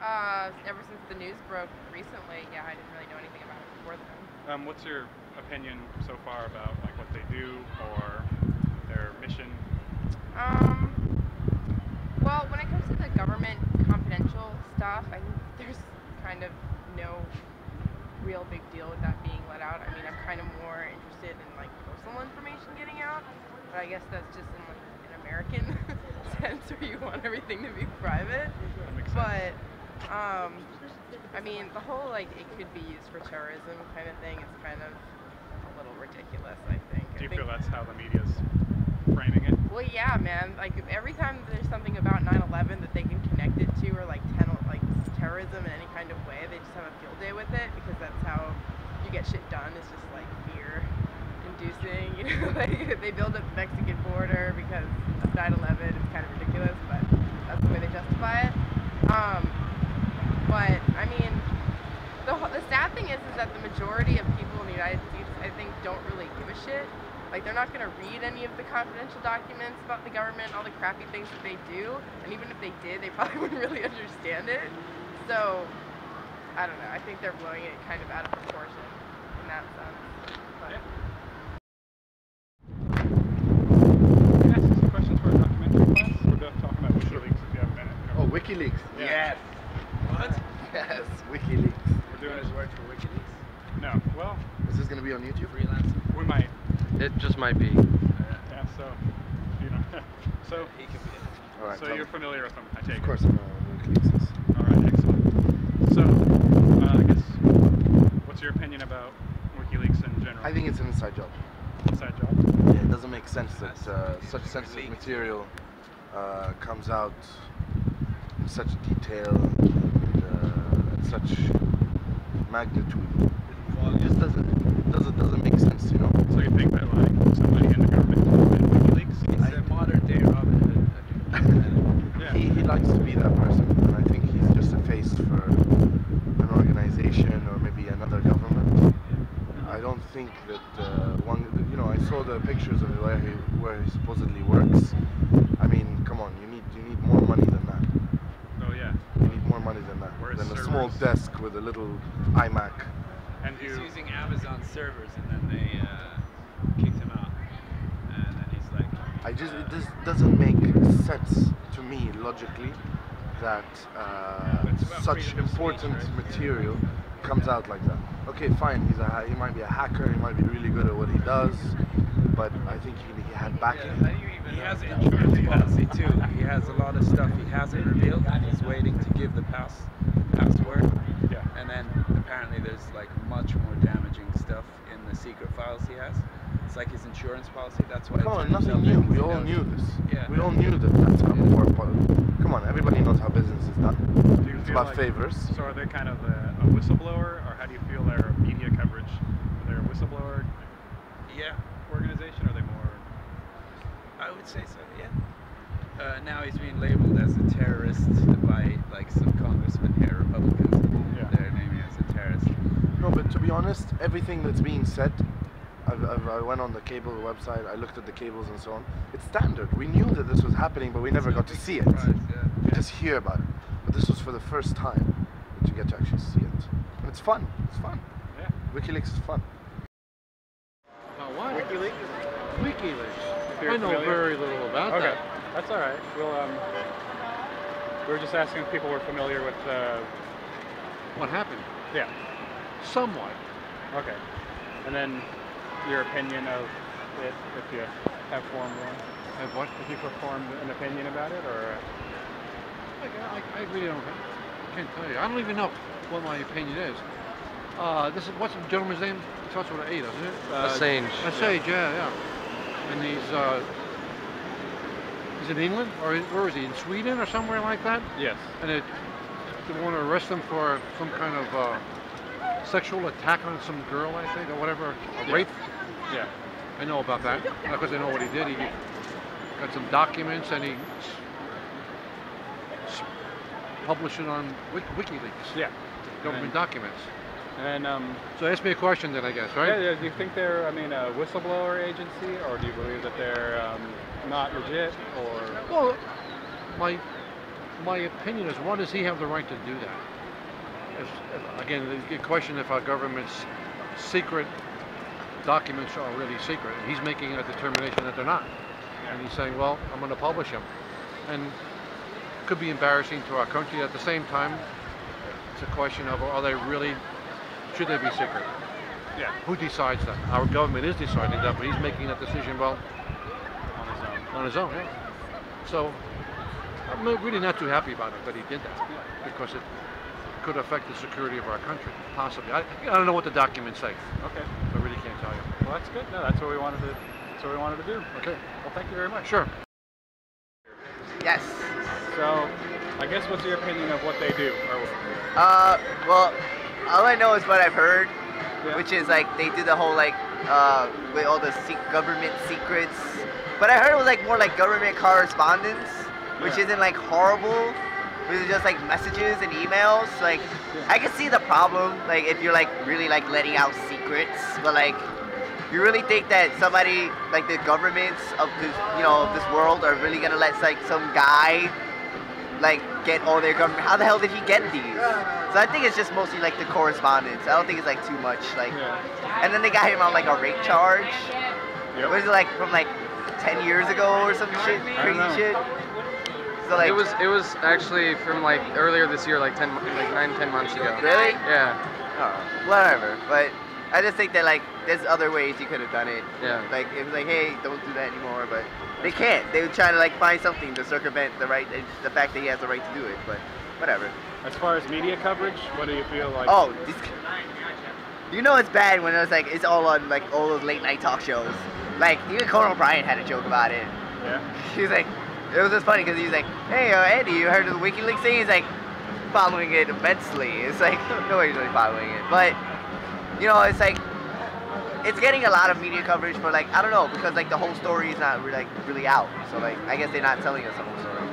Ever since the news broke recently, yeah, I didn't really know anything about it before then. What's your opinion so far about like what they do or their mission? Well, when it comes to the government confidential stuff, I think there's kind of no real big deal with that being let out. I mean, I'm kind of more interested in like personal information getting out, but I guess that's just in like an American sense where you want everything to be private. That makes But sense. I mean, the whole like it could be used for terrorism kind of thing is kind of a little ridiculous, I think. Do you feel that's how the media's framing it? Well, yeah, man. Like every time there's something about 9/11 that they can connect it to, or like terrorism in any kind of way, they just have a field day with it because that's how you get shit done. It's just like fear-inducing. You know, like they build up the Mexican border because of 9/11. It's kind of ridiculous, but that's the way they justify it. But I mean, the sad thing is that the majority of people in the United States, I think, don't really give a shit. Like, they're not going to read any of the confidential documents about the government, all the crappy things that they do, and even if they did, they probably wouldn't really understand it. So, I don't know, I think they're blowing it kind of out of proportion in that sense. But. Yeah. Can I ask you some questions for a documentary class? We're both talking about Wikileaks if you have a minute. Oh, Wikileaks? Yeah. Yes. What? Yes, Wikileaks. We're doing You guys work for Wikileaks? No. Well, Is this going to be on YouTube? Freelancing? we might. It just might be. Yeah, so, you know. So, He can be in it. All right. so you're familiar with them, I take it? Of course I know what Wikileaks is. Alright, excellent. So, I guess, what's your opinion about Wikileaks in general? I think it's an inside job. Inside job? Yeah, it doesn't make sense that such sensitive material comes out in such detail and at such magnitude. It just doesn't make sense, you know. So you think that like somebody in the government in WikiLeaks? He's a modern day Robin Hood. Yeah. He likes to be that person, and I think he's just a face for an organization or maybe another government. I don't think that I saw the pictures of where he supposedly works. I mean, come on, you need more money than that. Oh yeah. You need more money than that. Where's Than a servers? small desk with a little iMac. And He's you, using Amazon servers and then they kicked him out. And then he's like... It just doesn't make sense to me logically that it's about such freedom of speech, important right? material comes out like that. Okay, fine. He might be a hacker. He might be really good at what he does, but I think he had backing. He has insurance policy too. He has a lot of stuff he hasn't revealed. He's waiting to give the password. yeah. And then apparently there's like much more damaging stuff in the secret files he has. It's like his insurance policy. That's why. Come on, nothing new. We all knew this. Yeah. We all knew that's how more. Come on, everybody knows how business is done. Do you It's feel about like, favors. So are they kind of a whistleblower, or how do you feel their media coverage? Are they a whistleblower Yeah, organization, or are they more? I would say so. Yeah. Now he's being labeled as a terrorist by like some congressmen here, Republicans. Yeah. They're naming him as a terrorist. No, but to be honest, everything that's being said, I went on the cable website, I looked at the cables and so on. It's standard. We knew that this was happening, but we never got to see it. Surprise, yeah. You just hear about it. But this was for the first time that you get to actually see it. And it's fun. It's fun. Yeah. WikiLeaks is fun. What? WikiLeaks? WikiLeaks. If you're I know familiar. very little about Okay, that. that's all right. We were just asking if people were familiar with. What happened? Yeah. Somewhat. Okay. And then your opinion of it, if you have formed one. Have what? If you formed an opinion about it, or. I really don't. I can't tell you. I don't even know what my opinion is. This is what's the gentleman's name? It starts with an A, doesn't it? Assange. Assange, yeah. And he's in England, or where is he? In Sweden or somewhere like that? Yes. And they want to arrest him for some kind of sexual attack on some girl, I think, or whatever, a rape. Yeah. I know about that because I know what he did. He got some documents and he published it on WikiLeaks. Yeah. Government documents. And So ask me a question then, I guess, right? yeah, do you think they're, a whistleblower agency, or do you believe that they're not legit, or? Well, my my opinion is, why does he have the right to do that? Again, the question if our government's secret documents are really secret, and he's making a determination that they're not. And he's saying, well, I'm going to publish them. And it could be embarrassing to our country. At the same time, it's a question of, are they really, should they be secret? Yeah. Who decides that? Our government is deciding that, but he's making that decision, well, On his own. yeah. So, I'm really not too happy about it that he did that, because it could affect the security of our country, possibly. I don't know what the documents say. Okay. I really can't tell you. Well, that's good. No, that's what we wanted to. That's what we wanted to do. Okay. Well, thank you very much. Sure. Yes. So, I guess what's your opinion of what they do? Well, all I know is what I've heard, Yeah. which is like they do the whole like with all the government secrets. But I heard it was like more like government correspondence, which Yeah. isn't like horrible. It's just like messages and emails. Like I can see the problem, like if you're like really like letting out secrets, but like you really think that somebody like the governments of this, of this world are really gonna let like some guy like get all their government? How the hell did he get these? So I think it's just mostly like the correspondence. I don't think it's like too much like. Yeah. And then they got him on like a rape charge. Yep. Was it like from like 10 years ago or some shit, I don't crazy know. shit? So like. It was actually from like earlier this year, like 9-10 months ago. Really? Yeah. Oh, whatever. But I just think that like there's other ways you could have done it. Yeah. Like it was like, hey, don't do that anymore. But they can't. They were trying to like find something to circumvent the fact that he has the right to do it. But whatever. As far as media coverage, what do you feel like? Oh, it's bad when it's like it's all on like all those late night talk shows. Like even Conan O'Brien had a joke about it. Yeah. He was like, it was just funny because he was like, hey Andy, you heard of the WikiLeaks thing? He's like, following it immensely. It's like nobody's really following it, but it's like it's getting a lot of media coverage for like I don't know because like the whole story is not really out. So like I guess they're not telling us the whole story.